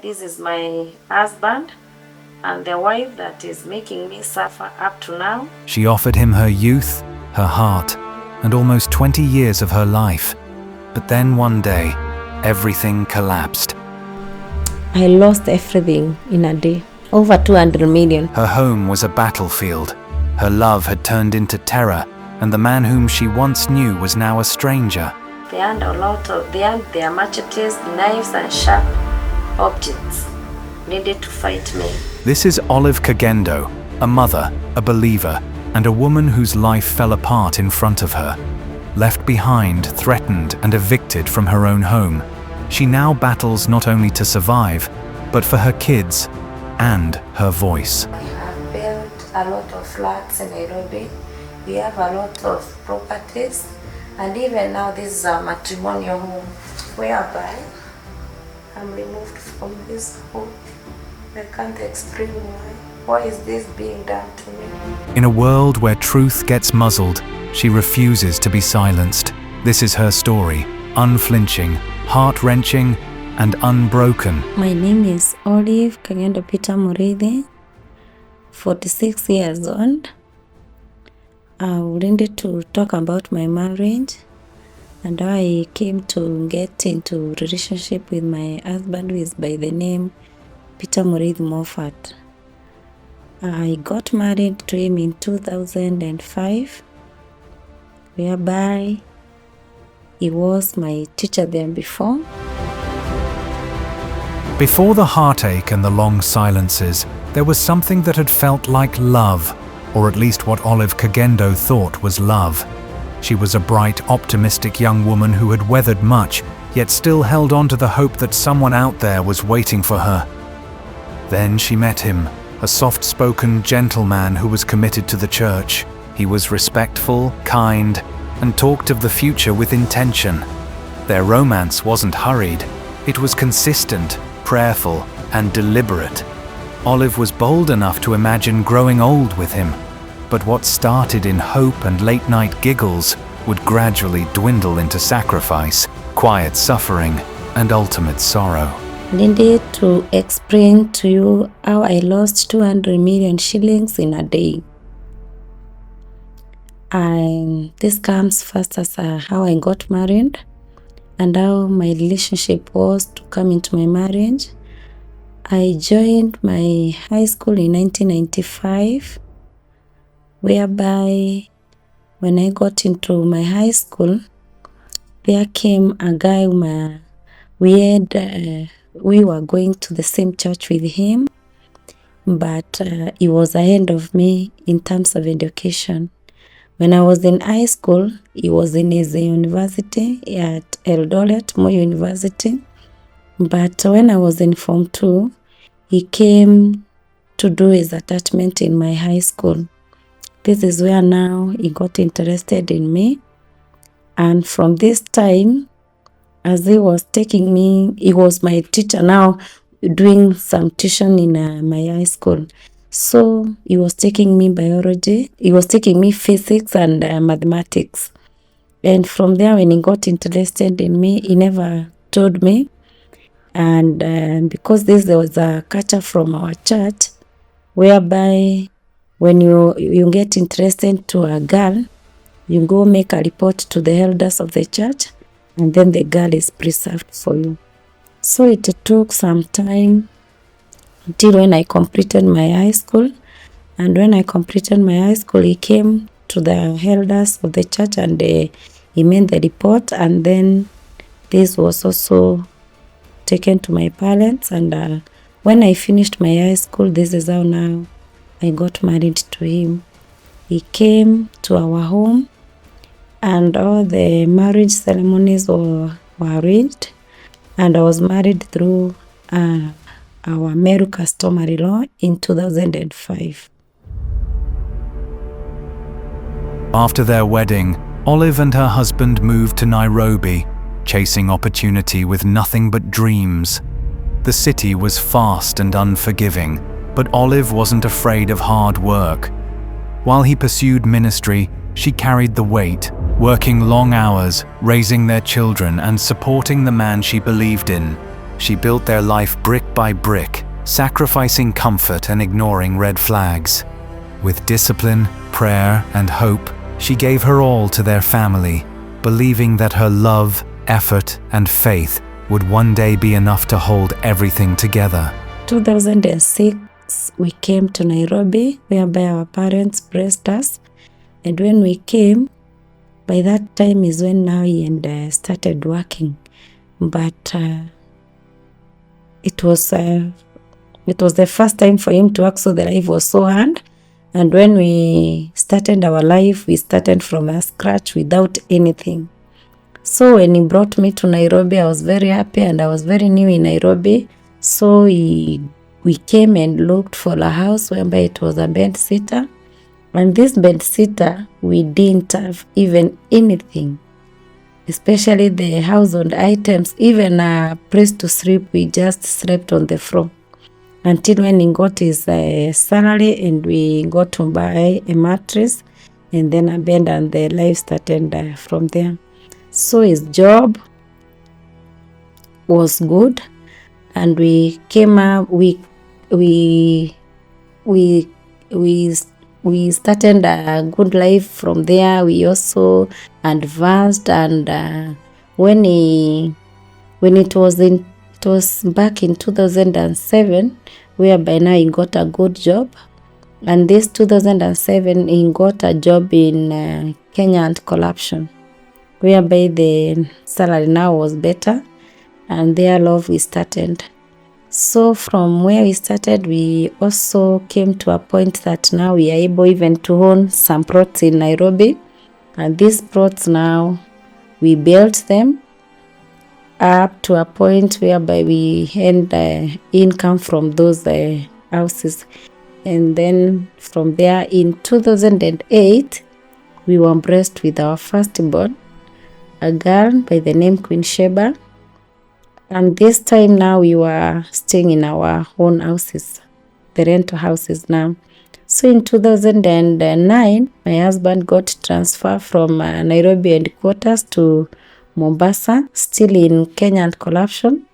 this is my husband and the wife that is making me suffer up to now. She offered him her youth, her heart, and almost 20 years of her life. But then one day, everything collapsed. I lost everything in a day. Over 200 million. Her home was a battlefield. Her love had turned into terror, and the man whom she once knew was now a stranger. They had their machetes, knives and sharp objects needed to fight me. This is Olive Kagendo, a mother, a believer, and a woman whose life fell apart in front of her. Left behind, threatened, and evicted from her own home, she now battles not only to survive, but for her kids and her voice. I have built a lot of flats in Nairobi. We have a lot of properties, and even now this is a matrimonial home whereby I'm removed from this home. I can't explain why. Why is this being done to me? In a world where truth gets muzzled, she refuses to be silenced. This is her story, unflinching, heart-wrenching, and unbroken. My name is Olive Kagendo Peter Murithi, 46 years old. I wanted to talk about my marriage and how I came to get into relationship with my husband, who is by the name Peter Murithi Moffat. I got married to him in 2005, whereby he was my teacher there before. Before the heartache and the long silences, there was something that had felt like love, or at least what Olive Kagendo thought was love. She was a bright, optimistic young woman who had weathered much, yet still held on to the hope that someone out there was waiting for her. Then she met him, a soft-spoken gentleman who was committed to the church. He was respectful, kind, and talked of the future with intention. Their romance wasn't hurried. It was consistent, prayerful, and deliberate. Olive was bold enough to imagine growing old with him, but what started in hope and late-night giggles would gradually dwindle into sacrifice, quiet suffering, and ultimate sorrow. I needed to explain to you how I lost 200 million shillings in a day. And this comes first as how I got married and how my relationship was to come into my marriage. I joined my high school in 1995, whereby when I got into my high school, there came a guy whom we were going to the same church with him, but he was ahead of me in terms of education. When I was in high school, he was in his university at Eldoret, Moi University. But when I was in Form 2, he came to do his attachment in my high school. This is where now he got interested in me. And from this time, as he was taking me, he was my teacher now, doing some tuition in my high school. So he was taking me biology, he was taking me physics and mathematics. And from there, when he got interested in me, he never told me. And because there was a culture from our church, whereby when you get interested to a girl, you go make a report to the elders of the church, and then the girl is preserved for you. So it took some time until when I completed my high school. And when I completed my high school, he came to the elders of the church and he made the report. And then this was also taken to my parents. And when I finished my high school, this is how now I got married to him. He came to our home and all the marriage ceremonies were arranged. And I was married through our Meru customary law in 2005. After their wedding, Olive and her husband moved to Nairobi, chasing opportunity with nothing but dreams. The city was fast and unforgiving, but Olive wasn't afraid of hard work. While he pursued ministry, she carried the weight, working long hours, raising their children and supporting the man she believed in. She built their life brick by brick, sacrificing comfort and ignoring red flags. With discipline, prayer, and hope, she gave her all to their family, believing that her love, effort, and faith would one day be enough to hold everything together. 2006, we came to Nairobi, whereby our parents blessed us. And when we came, by that time is when now he and started working. But it was the first time for him to work, so the life was so hard. And when we started our life, we started from a scratch without anything. So when he brought me to Nairobi, I was very happy, and I was very new in Nairobi. So we came and looked for a house whereby it was a bed sitter. And this bed sitter, we didn't have even anything, especially the household items, even a place to sleep. We just slept on the floor until when he got his salary, and we got to buy a mattress and then a bed, and the life started from there. So his job was good, and we came up. We started a good life from there. We also advanced, and when it was back in 2007, whereby now he got a good job. And this 2007, he got a job in couldnt corruption, whereby the salary now was better, and their love we started. So from where we started, we also came to a point that now we are able even to own some plots in Nairobi. And these plots now, we built them up to a point whereby we earned income from those houses. And then from there, in 2008, we were blessed with our firstborn, a girl by the name Queen Sheba. And this time now we were staying in our own houses, the rental houses now. So in 2009, my husband got transferred from Nairobi headquarters to Mombasa, still in couldnt corruption,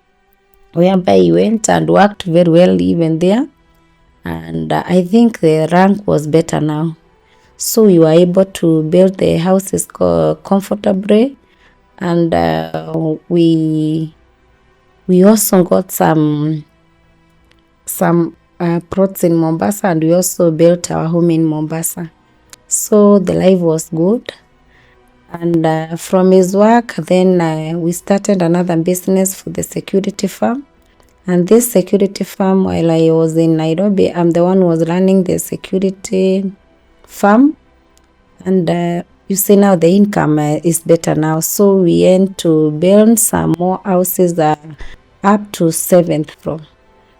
whereby he went and worked very well even there. And I think the rank was better now. So we were able to build the houses comfortably, and we also got some plots in Mombasa, and we also built our home in Mombasa. So the life was good. And from his work, then we started another business for the security firm. And this security firm, while I was in Nairobi, I'm the one who was running the security firm. And you see now the income is better now. So we aim to build some more houses up to 7th floor,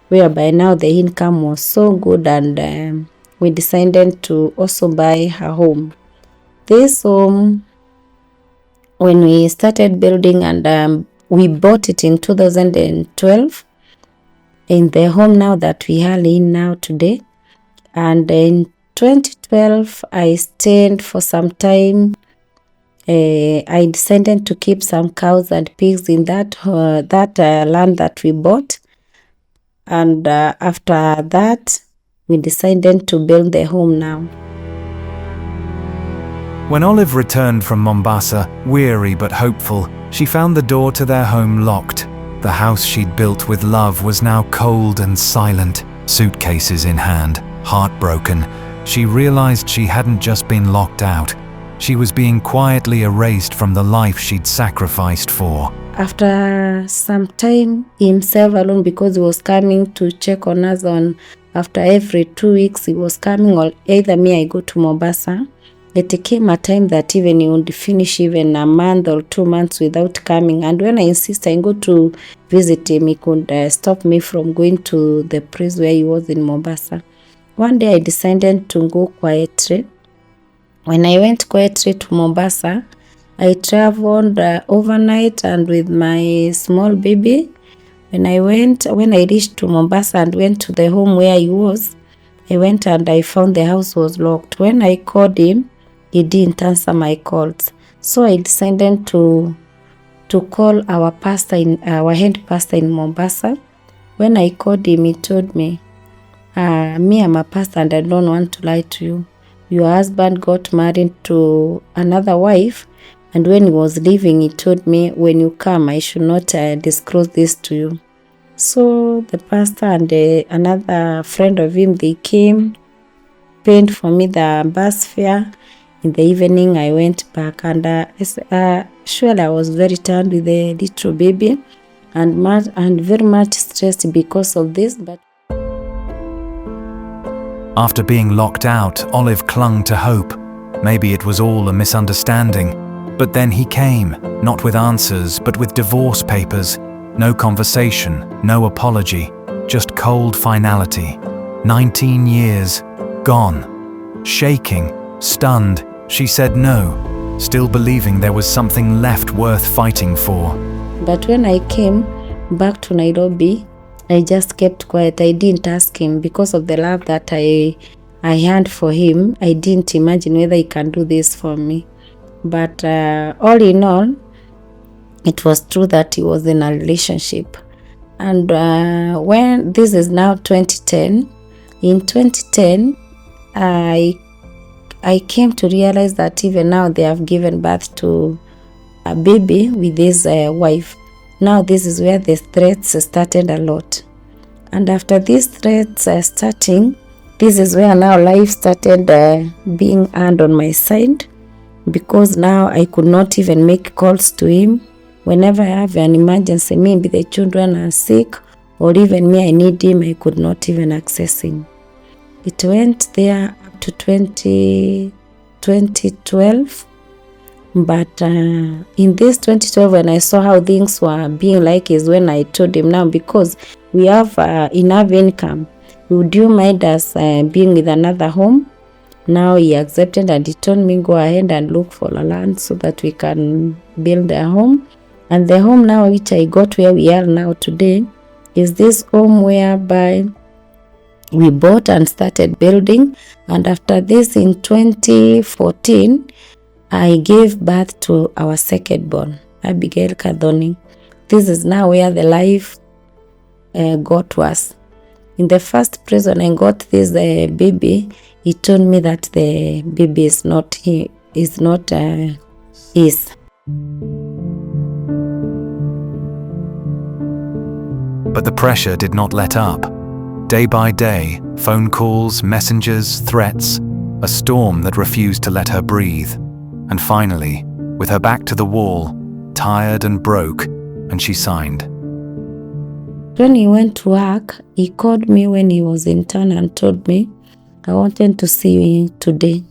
whereby now the income was so good, and we decided to also buy a home. This home, when we started building, and we bought it in 2012, in the home now that we are in now today. And in 2012, I stayed for some time. I decided to keep some cows and pigs in that land that we bought. And after that, we decided to build the home now. When Olive returned from Mombasa, weary but hopeful, she found the door to their home locked. The house she'd built with love was now cold and silent, suitcases in hand, heartbroken. She realized she hadn't just been locked out. She was being quietly erased from the life she'd sacrificed for. After some time, himself alone, because he was coming to check on us after every 2 weeks, he was coming, or either me, I go to Mombasa. It came a time that even he would finish even a month or 2 months without coming. And when I insist I go to visit him, he could stop me from going to the place where he was in Mombasa. One day I decided to go quietly. When I went quietly to Mombasa, I traveled overnight and with my small baby. When I reached to Mombasa and went to the home where he was, I went and I found the house was locked. When I called him, he didn't answer my calls. So I decided to to call our head pastor in Mombasa. When I called him, he told me, me, I'm a pastor and I don't want to lie to you. Your husband got married to another wife, and when he was leaving, he told me, when you come, I should not disclose this to you. So the pastor and another friend of him, they came, paid for me the bus fare. In the evening, I went back, and surely I was very tired with the little baby, and very much stressed because of this. But After being locked out, Olive clung to hope. Maybe it was all a misunderstanding. But then he came, not with answers, but with divorce papers. No conversation, no apology, just cold finality. 19 years, gone. Shaking, stunned, she said no, still believing there was something left worth fighting for. But when I came back to Nairobi, I just kept quiet. I didn't ask him because of the love that I had for him. I didn't imagine whether he can do this for me. But all in all, it was true that he was in a relationship. And when this is now 2010, in 2010, I came to realize that even now they have given birth to a baby with his wife. Now this is where the threats started a lot. And after these threats starting, this is where now life started being earned on my side, because now I could not even make calls to him. Whenever I have an emergency, maybe the children are sick, or even me, I need him, I could not even access him. It went there up to 2012. But in this 2012, when I saw how things were being like, is when I told him now, because we have enough income, would you mind us being with another home? Now he accepted, and he told me go ahead and look for a land so that we can build a home. And the home now which I got where we are now today is this home whereby we bought and started building. And after this, in 2014, I gave birth to our second born, Abigail Kadhoni. This is now where the life got worse. In the first place, when I got this baby, he told me that the baby is not his. But the pressure did not let up. Day by day, phone calls, messengers, threats, a storm that refused to let her breathe. And finally, with her back to the wall, tired and broke, and she signed. When he went to work, he called me when he was in town and told me, I wanted to see you today.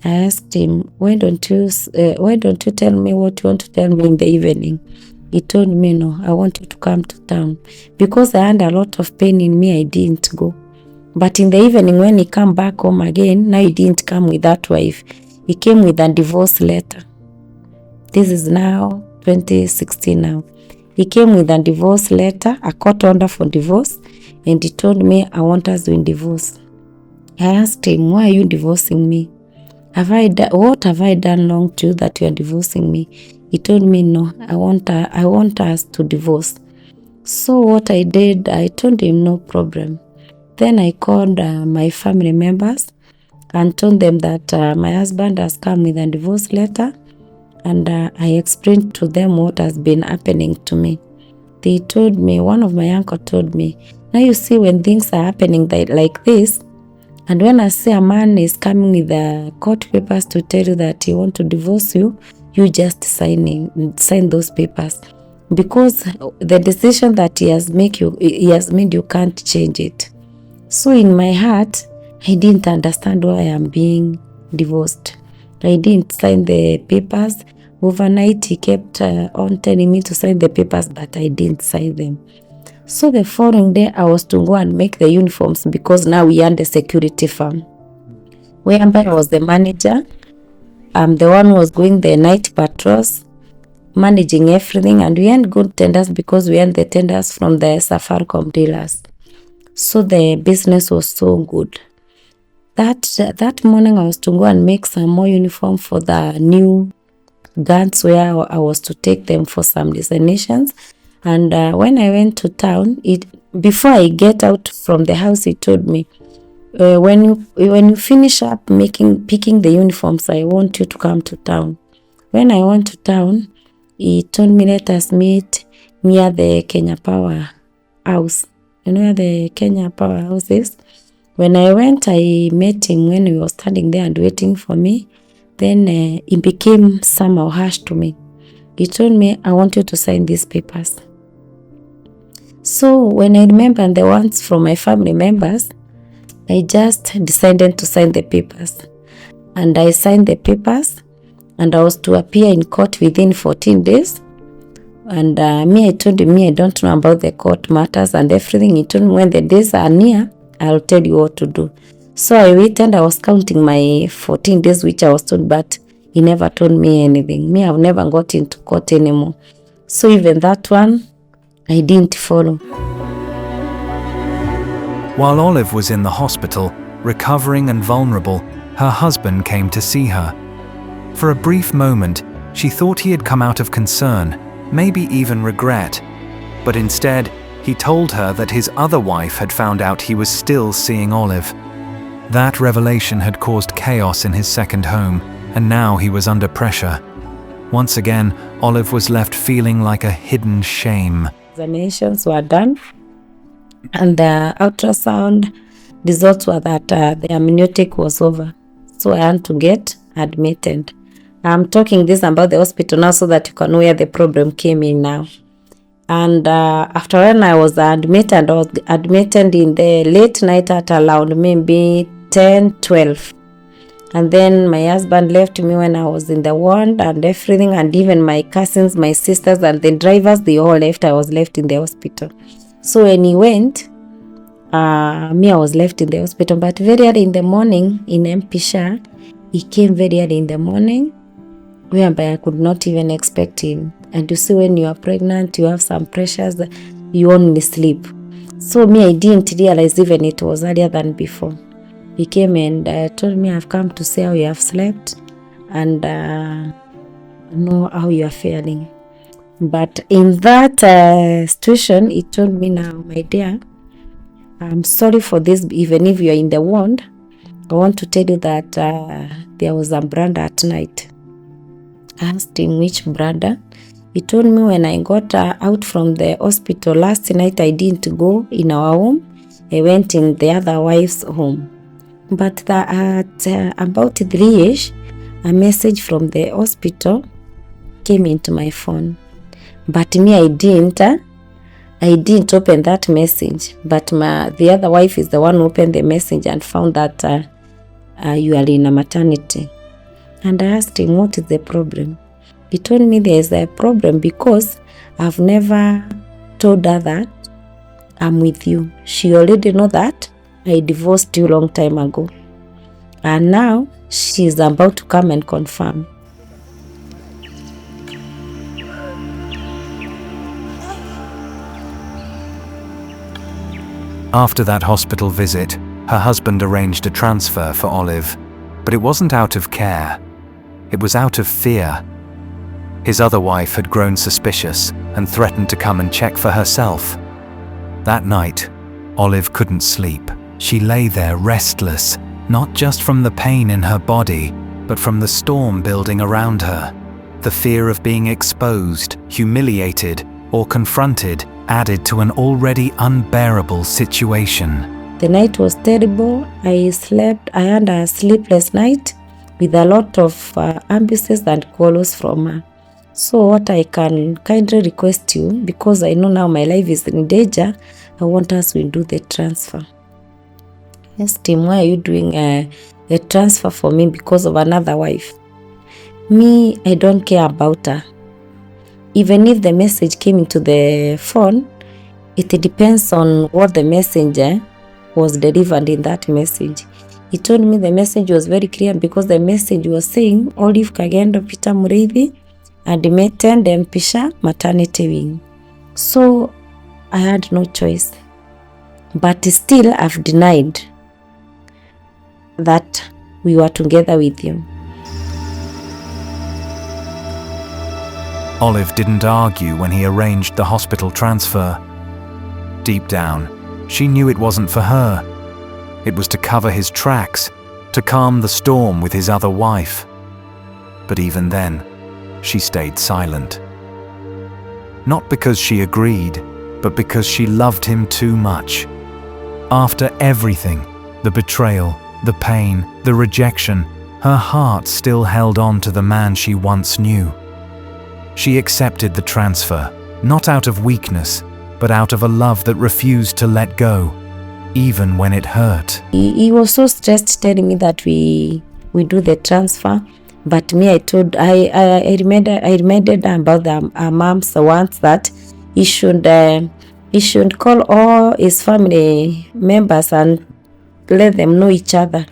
I asked him, why don't you tell me what you want to tell me in the evening? He told me, no, I want you to come to town. Because I had a lot of pain in me, I didn't go. But in the evening, when he came back home again, now he didn't come with that wife. He came with a divorce letter. This is now 2016 now. He came with a divorce letter, a court order for divorce, and he told me, I want us to divorce. I asked him, why are you divorcing me? What have I done wrong to you that you are divorcing me? He told me, no, I want us to divorce. So what I did, I told him, no problem. Then I called my family members and told them that my husband has come with a divorce letter, and I explained to them what has been happening to me. They told me, one of my uncle told me, now you see when things are happening like this, and when I say a man is coming with the court papers to tell you that he wants to divorce you, you just sign those papers, because the decision that he has made you can't change it. So in my heart, I didn't understand why I am being divorced. I didn't sign the papers. Overnight, he kept on telling me to sign the papers, but I didn't sign them. So the following day, I was to go and make the uniforms, because now we had a security firm, whereby I was the manager. I'm the one who was going the night patrols, managing everything, and we had good tenders because we had the tenders from the Safaricom dealers. So the business was so good. That morning, I was to go and make some more uniform for the new guns where I was to take them for some destinations. And when I went to town, before I get out from the house, he told me, when you finish up picking the uniforms, I want you to come to town. When I went to town, he told me, let us meet near the Kenya Power House. You know where the Kenya Power House is? When I went, I met him when he was standing there and waiting for me. Then he became somehow harsh to me. He told me, I want you to sign these papers. So when I remember the ones from my family members, I just decided to sign the papers. And I signed the papers, and I was to appear in court within 14 days. And I told him, I don't know about the court matters and everything. He told me, when the days are near, I'll tell you what to do. So I waited. I was counting my 14 days, which I was told, but he never told me anything. I've never got into court anymore. So even that one, I didn't follow. While Olive was in the hospital, recovering and vulnerable, her husband came to see her. For a brief moment, she thought he had come out of concern, maybe even regret. But instead, he told her that his other wife had found out he was still seeing Olive. That revelation had caused chaos in his second home, and now he was under pressure. Once again, Olive was left feeling like a hidden shame. Examinations were done, and the ultrasound results were that the amniotic was over. So I had to get admitted. I'm talking this about the hospital now so that you can know where the problem came in now. And after when I was admitted in the late night at around maybe 10, 12. And then my husband left me when I was in the ward and everything, and even my cousins, my sisters, and the drivers, they all left. I was left in the hospital. So when he went, I was left in the hospital. But very early in the morning in Mpisha, he came very early in the morning, whereby I could not even expect him. And you see, when you are pregnant, you have some pressures, you only sleep. So I didn't realize even it was earlier than before. He came and told me, I've come to see how you have slept and know how you are feeling. But in that situation, he told me, now, my dear, I'm sorry for this. Even if you are in the ward, I want to tell you that there was a brother at night. I asked him which brother. He told me, when I got out from the hospital last night, I didn't go in our home. I went in the other wife's home. But at about 3ish, a message from the hospital came into my phone. But I didn't open that message. But the other wife is the one who opened the message and found that you are in a maternity. And I asked him, what is the problem? He told me there is a problem because I've never told her that I'm with you. She already know that I divorced you long time ago. And now she's about to come and confirm. After that hospital visit, her husband arranged a transfer for Olive. But it wasn't out of care. It was out of fear. His other wife had grown suspicious and threatened to come and check for herself. That night, Olive couldn't sleep. She lay there restless, not just from the pain in her body, but from the storm building around her. The fear of being exposed, humiliated, or confronted added to an already unbearable situation. The night was terrible. I had a sleepless night with a lot of abuses and calls from her. So what I can kindly request you, because I know now my life is in danger, I want us to do the transfer. Yes, Tim, why are you doing a transfer for me because of another wife? I don't care about her. Even if the message came into the phone, it depends on what the messenger was delivered in that message. He told me the message was very clear because the message was saying Olive Kagendo Peter Mureithi admitted Mpisha maternity wing. So I had no choice. But still I've denied that we were together with you. Olive didn't argue when he arranged the hospital transfer. Deep down, she knew it wasn't for her. It was to cover his tracks, to calm the storm with his other wife. But even then, she stayed silent. Not because she agreed, but because she loved him too much. After everything, the betrayal, the pain, the rejection, her heart still held on to the man she once knew. She accepted the transfer, not out of weakness, but out of a love that refused to let go, even when it hurt. He was so stressed telling me that we do the transfer, but me, I reminded about our moms once that he should call all his family members and let them know each other,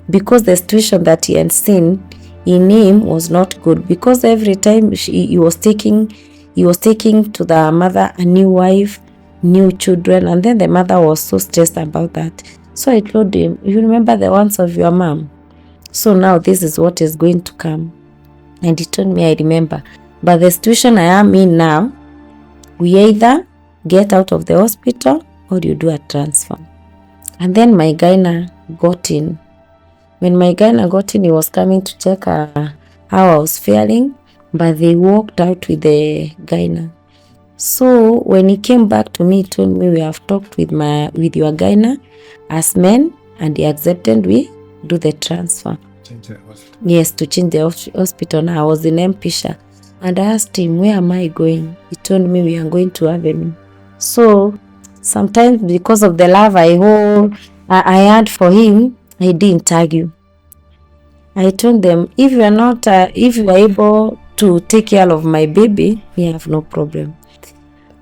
because the situation that he had seen in him was not good, because every time he was taking to the mother a new wife, new children, and then the mother was so stressed about that. So I told him, you remember the ones of your mom? So now this is what is going to come. And he told me, I remember. But the situation I am in now, we either get out of the hospital or you do a transfer. And then my gyna got in. When my gyna got in, he was coming to check how I was feeling, but they walked out with the gyna. So when he came back to me, he told me, we have talked with your gyna as men, and he accepted we do the transfer. Yes, to change the hospital. Now I was in Mpisha, and I asked him, where am I going? He told me, we are going to Avenue. So sometimes because of the love I had for him, I didn't argue. I told them, if you are able to take care of my baby, we have no problem.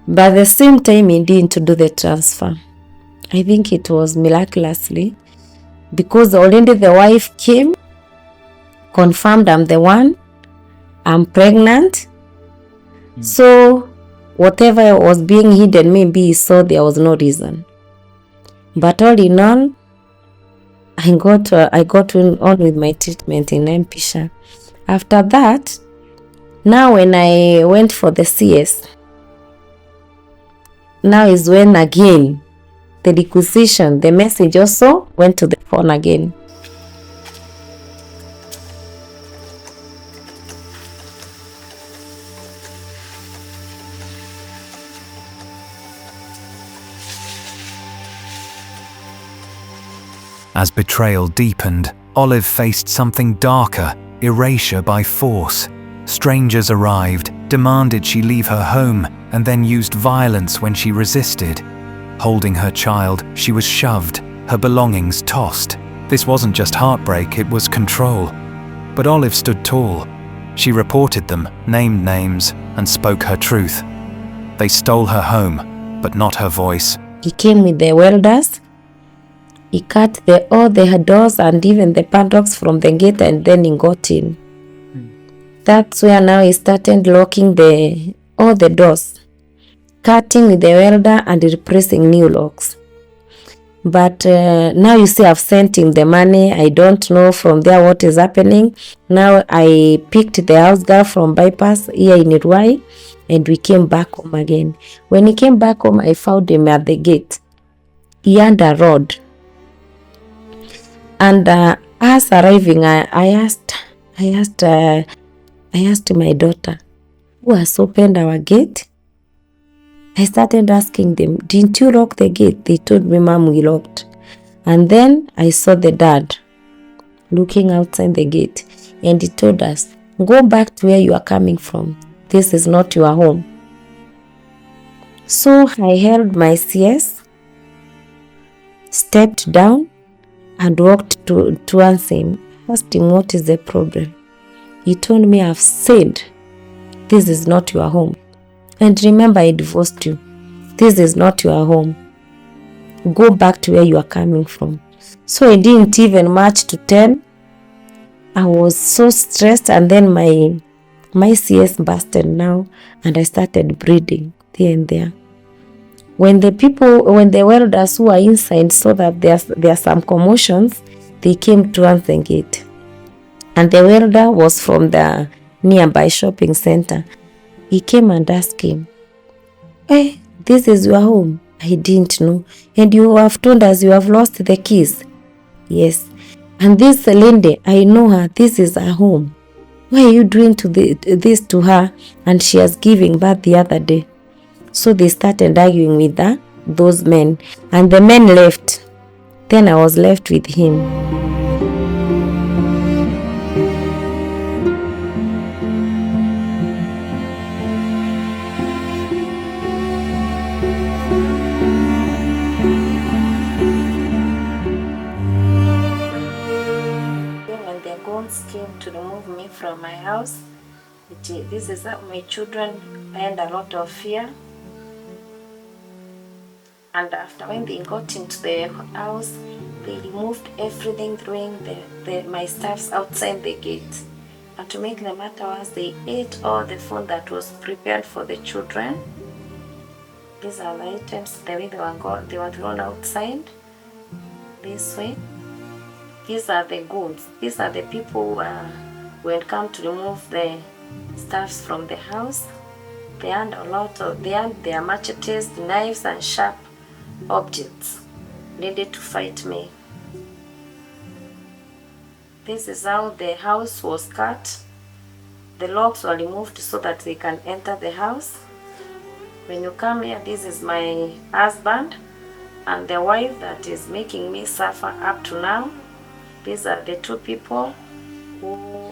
But at the same time, he didn't do the transfer. I think it was miraculously, because already the wife came, confirmed I'm the one, I'm pregnant. So whatever was being hidden, maybe he saw there was no reason. But all in all, I got on with my treatment in Mpisha. After that, now when I went for the CS, now is when again the requisition, the message also went to the phone again. As betrayal deepened, Olive faced something darker, erasure by force. Strangers arrived, demanded she leave her home, and then used violence when she resisted. Holding her child, she was shoved, her belongings tossed. This wasn't just heartbreak, it was control. But Olive stood tall. She reported them, named names, and spoke her truth. They stole her home, but not her voice. He came with the welders. He cut all the doors and even the padlocks from the gate, and then he got in. That's where now he started locking all the doors, cutting with the welder and replacing new locks. But now you see, I've sent him the money. I don't know from there what is happening. Now I picked the house girl from Bypass here in Nairobi, and we came back home again. When he came back home, I found him at the gate. He had a rod. And us arriving, I asked my daughter, who has opened our gate? I started asking them, didn't you lock the gate? They told me, Mom, we locked. And then I saw the dad looking outside the gate, and he told us, go back to where you are coming from. This is not your home. So I held my CS, stepped down, and walked towards him. Asked him, what is the problem? He told me, I've said, this is not your home. And remember, I divorced you. This is not your home. Go back to where you are coming from. So I didn't even match to 10. I was so stressed, and then my CS busted now, and I started bleeding here and there. When the welders who are inside saw that there are some commotions, they came towards the gate. And the welder was from the nearby shopping center. He came and asked him, "Hey, this is your home?" "I didn't know." "And you have told us you have lost the keys." "Yes." "And this lady, I know her. This is her home. Why are you doing this to her? And she has given birth the other day." So they started arguing with those men, and the men left. Then I was left with him. When the goons came to remove me from my house, this is my children had a lot of fear. And after when they got into the house, they removed everything, throwing my stuffs outside the gate. And to make the matter worse, they ate all the food that was prepared for the children. These are the items, the way they were thrown outside, this way. These are the goods. These are the people who had come to remove the stuffs from the house. They had their machetes, knives, and sharp objects needed to fight me. This is how the house was cut. The locks were removed so that they can enter the house. When you come here, this is my husband and the wife that is making me suffer up to now. These are the two people who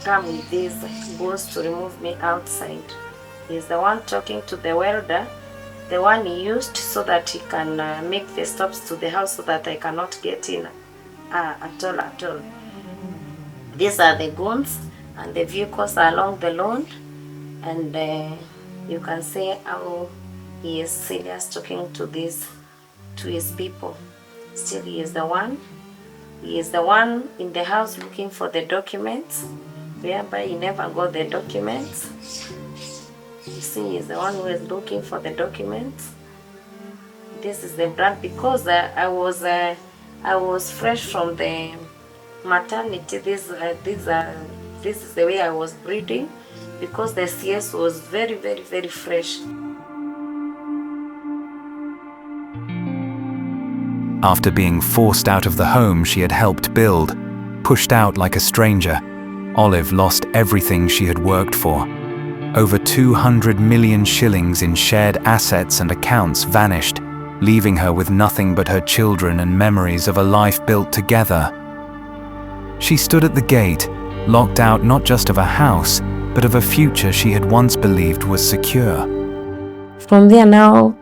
come with these goals to remove me outside. He's the one talking to the welder, the one he used so that he can make the stops to the house so that I cannot get in at all. These are the goons, and the vehicles are along the lawn, and you can see how he is serious talking to his people. Still, he is the one in the house looking for the documents, whereby he never got the documents. You see, he's the one who is looking for the documents. This is the blood, because I was fresh from the maternity. This is the way I was breathing, because the CS was very, very, very fresh. After being forced out of the home she had helped build, pushed out like a stranger, Olive lost everything she had worked for. Over 200 million shillings in shared assets and accounts vanished, leaving her with nothing but her children and memories of a life built together. She stood at the gate, locked out not just of a house, but of a future she had once believed was secure. From there now,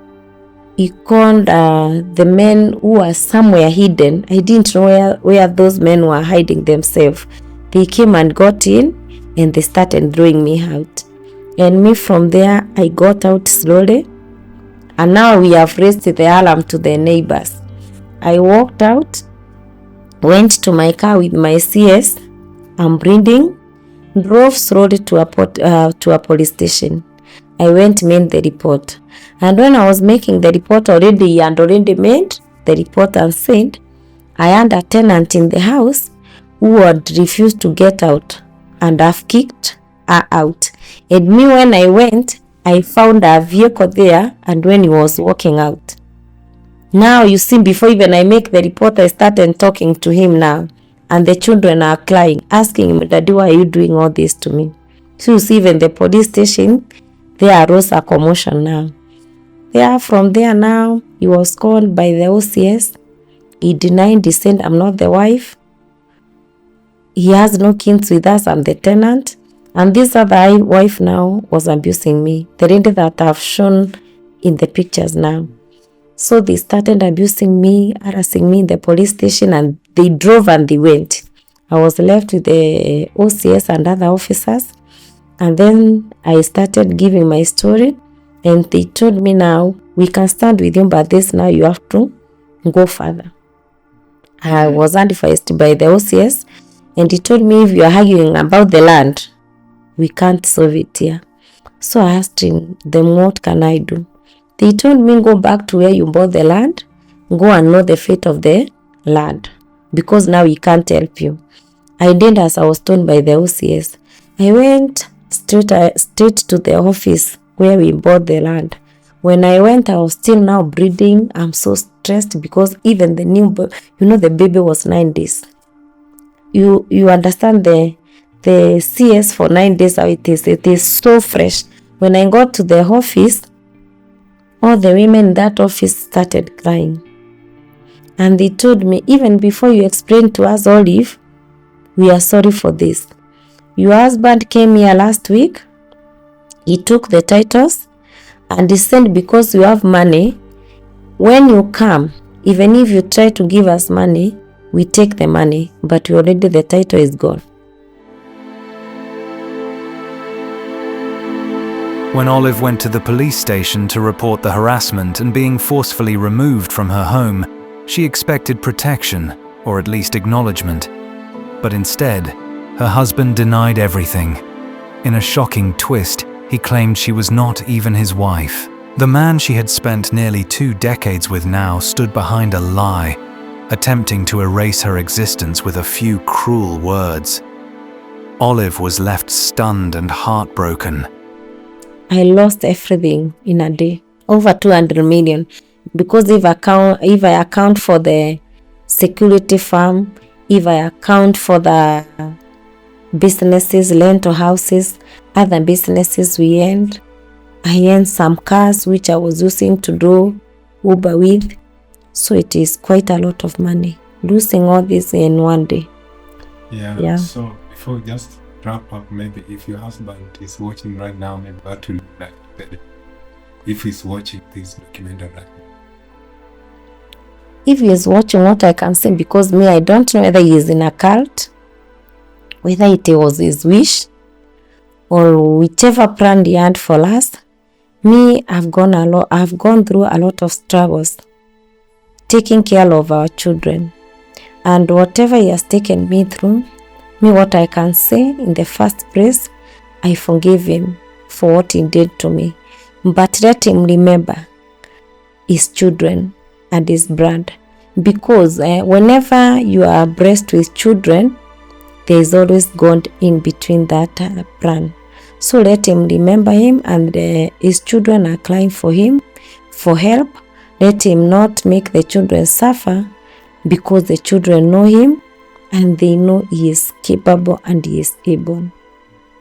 he called the men who were somewhere hidden. I didn't know where those men were hiding themselves. They came and got in, and they started throwing me out. And me from there, I got out slowly. And now we have raised the alarm to the neighbors. I walked out, went to my car with my CS, I'm breathing, drove slowly to a police station. I went made the report. And when I was making the report already made the report and said, I had a tenant in the house who had refused to get out and have kicked her out. And me, when I went, I found a vehicle there, and when he was walking out. Now you see, before even I make the report, I started talking to him now. And the children are crying, asking him, Daddy, why are you doing all this to me? So you see, even the police station, there arose a commotion now. From there now, he was called by the OCS. He denied, he said, I'm not the wife. He has no kids with us, I'm the tenant. And this other wife now was abusing me. The lady that I've shown in the pictures now. So they started abusing me, harassing me in the police station, and they drove and they went. I was left with the OCS and other officers. And then I started giving my story, and they told me now, we can stand with you, but this now you have to go further. I was advised by the OCS, and he told me, if you are arguing about the land, we can't solve it here. So I asked him, then what can I do? They told me, go back to where you bought the land, go and know the fate of the land, because now he can't help you. I did as I was told by the OCS. I went straight to the office where we bought the land. When I went, I was still now breathing. I'm so stressed because even the the baby was 9 days. You understand the CS for 9 days how it is. It is so fresh. When I got to the office, all the women in that office started crying. And they told me, even before you explain to us, Olive, we are sorry for this. Your husband came here last week. He took the titles and he said, because you have money, when you come, even if you try to give us money, we take the money, but the title is gone. When Olive went to the police station to report the harassment and being forcefully removed from her home, she expected protection, or at least acknowledgement. But instead, her husband denied everything. In a shocking twist, he claimed she was not even his wife. The man she had spent nearly 2 decades with now stood behind a lie, attempting to erase her existence with a few cruel words. Olive was left stunned and heartbroken. I lost everything in a day, over 200 million, because if I account for the security firm, if I account for the businesses, rental houses, other businesses I earned some cars which I was using to do Uber with. So it is quite a lot of money, losing all this in one day. Yeah. So before we just wrap up, maybe if your husband is watching right now, maybe that will like better if he's watching this documentary right now. If he is watching, what I can say, because me, I don't know whether he is in a cult, whether it was his wish, or whichever plan he had for us. Me, I've gone through a lot of struggles taking care of our children, and whatever he has taken me through, what I can say in the first place, I forgive him for what he did to me. But let him remember his children and his brand. Because whenever you are blessed with children, there is always God in between that plan. So let him remember him, and his children are crying for him for help. Let him not make the children suffer, because the children know him and they know he is capable and he is able.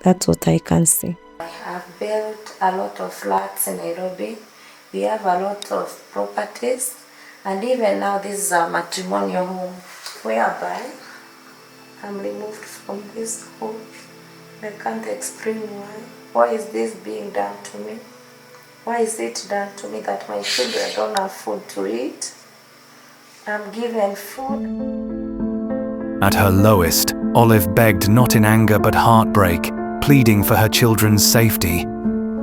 That's what I can say. I have built a lot of flats in Nairobi. We have a lot of properties, and even now this is a matrimonial home whereby I'm removed from this home. I can't explain why. Why is this being done to me? Why is it done to me that my children don't have food to eat? I'm given food. At her lowest, Olive begged not in anger but heartbreak, pleading for her children's safety.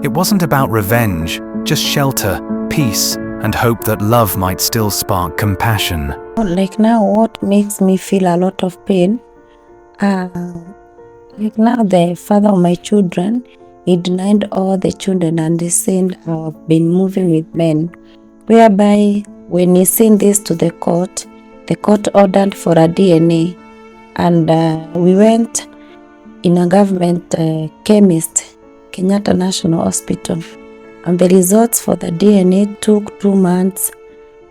It wasn't about revenge, just shelter, peace, and hope that love might still spark compassion. Like now, what makes me feel a lot of pain, like now the father of my children, he denied all the children and he said I've been moving with men, whereby when he sent this to the court ordered for a DNA, and we went in a government chemist, Kenyatta National Hospital, and the results for the DNA took 2 months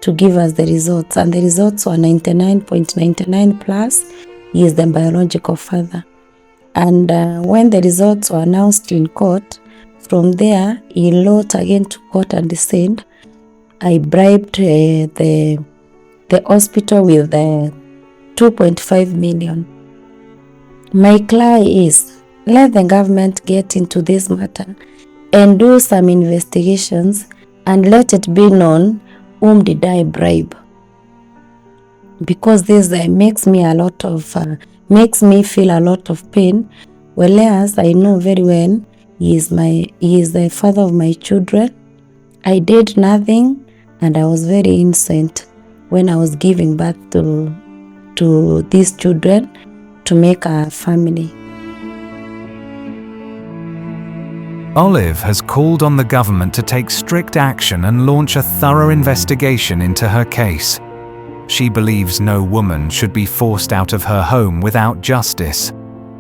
to give us the results, and the results were 99.99 plus. He is the biological father. And when the results were announced in court, from there he wrote again to court and said I bribed the hospital with 2.5 million. My cry is, let the government get into this matter and do some investigations, and let it be known whom did I bribe. Because this makes me feel a lot of pain, whereas I know very well he is the father of my children. I did nothing, and I was very innocent when I was giving birth to these children to make a family. Olive has called on the government to take strict action and launch a thorough investigation into her case. She believes no woman should be forced out of her home without justice.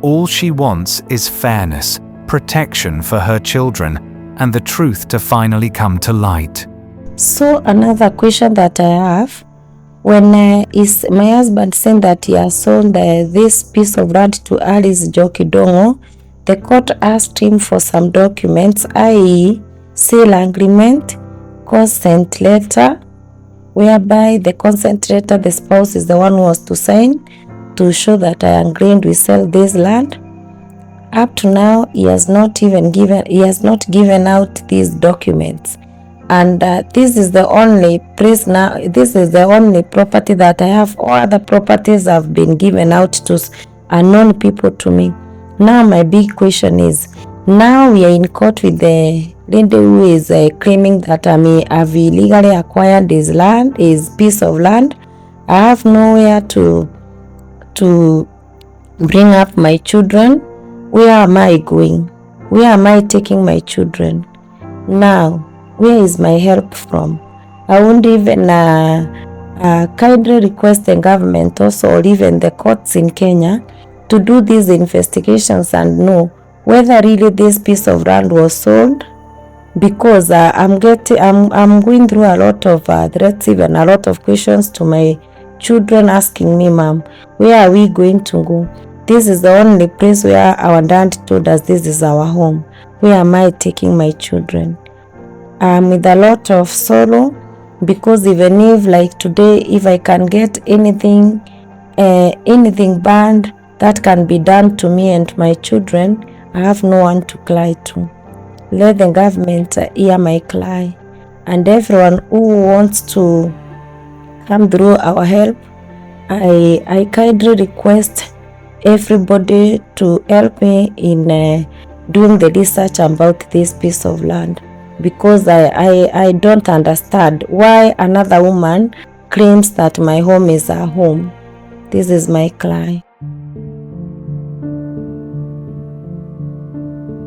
All she wants is fairness, protection for her children, and the truth to finally come to light. So another question that I have, when is my husband saying that he has sold this piece of land to Alice Jokidongo, the court asked him for some documents, i.e. sale agreement, consent letter, whereby the consent letter the spouse is the one who was to sign to show that I agreed we sell this land. Up to now, he has not given out these documents. And this is the only place now, this is the only property that I have. All other properties have been given out to unknown people to me. Now my big question is, now we are in court with the lady who is claiming that I may have illegally acquired his land, his piece of land. I have nowhere to bring up my children. Where am I going? Where am I taking my children? Now, where is my help from? I won't even kindly request the government also, or even the courts in Kenya, to do these investigations and know whether really this piece of land was sold, because I'm going through a lot of threats, even a lot of questions to my children, asking me, Mom, where are we going to go? This is the only place where our dad told us this is our home. Where am I taking my children? I'm with a lot of sorrow, because even if like today, if I can get anything bad that can be done to me and my children, I have no one to cry to. Let the government hear my cry, and everyone who wants to come through our help, I kindly request everybody to help me in doing the research about this piece of land, because I don't understand why another woman claims that my home is her home. This is my cry.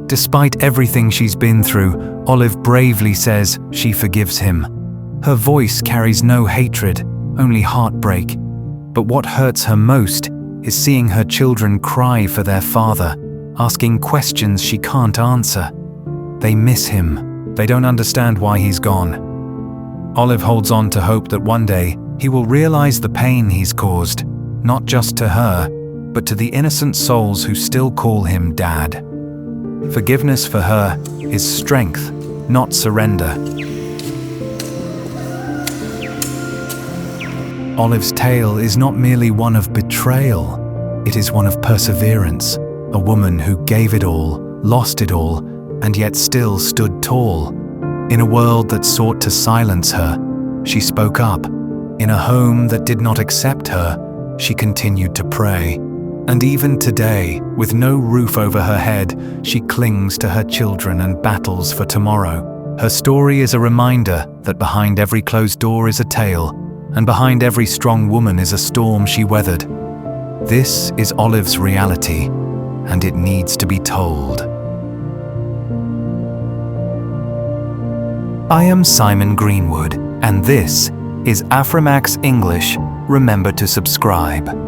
Despite everything she's been through, Olive bravely says she forgives him. Her voice carries no hatred, only heartbreak. But what hurts her most is seeing her children cry for their father, asking questions she can't answer. They miss him. They don't understand why he's gone. Olive holds on to hope that one day he will realize the pain he's caused, not just to her, but to the innocent souls who still call him Dad. Forgiveness for her is strength, not surrender. Olive's tale is not merely one of betrayal, it is one of perseverance, a woman who gave it all, lost it all, and yet still stood tall. In a world that sought to silence her, she spoke up. In a home that did not accept her, she continued to pray. And even today, with no roof over her head, she clings to her children and battles for tomorrow. Her story is a reminder that behind every closed door is a tale, and behind every strong woman is a storm she weathered. This is Olive's reality, and it needs to be told. I am Simon Greenwood, and this is Afrimax English. Remember to subscribe.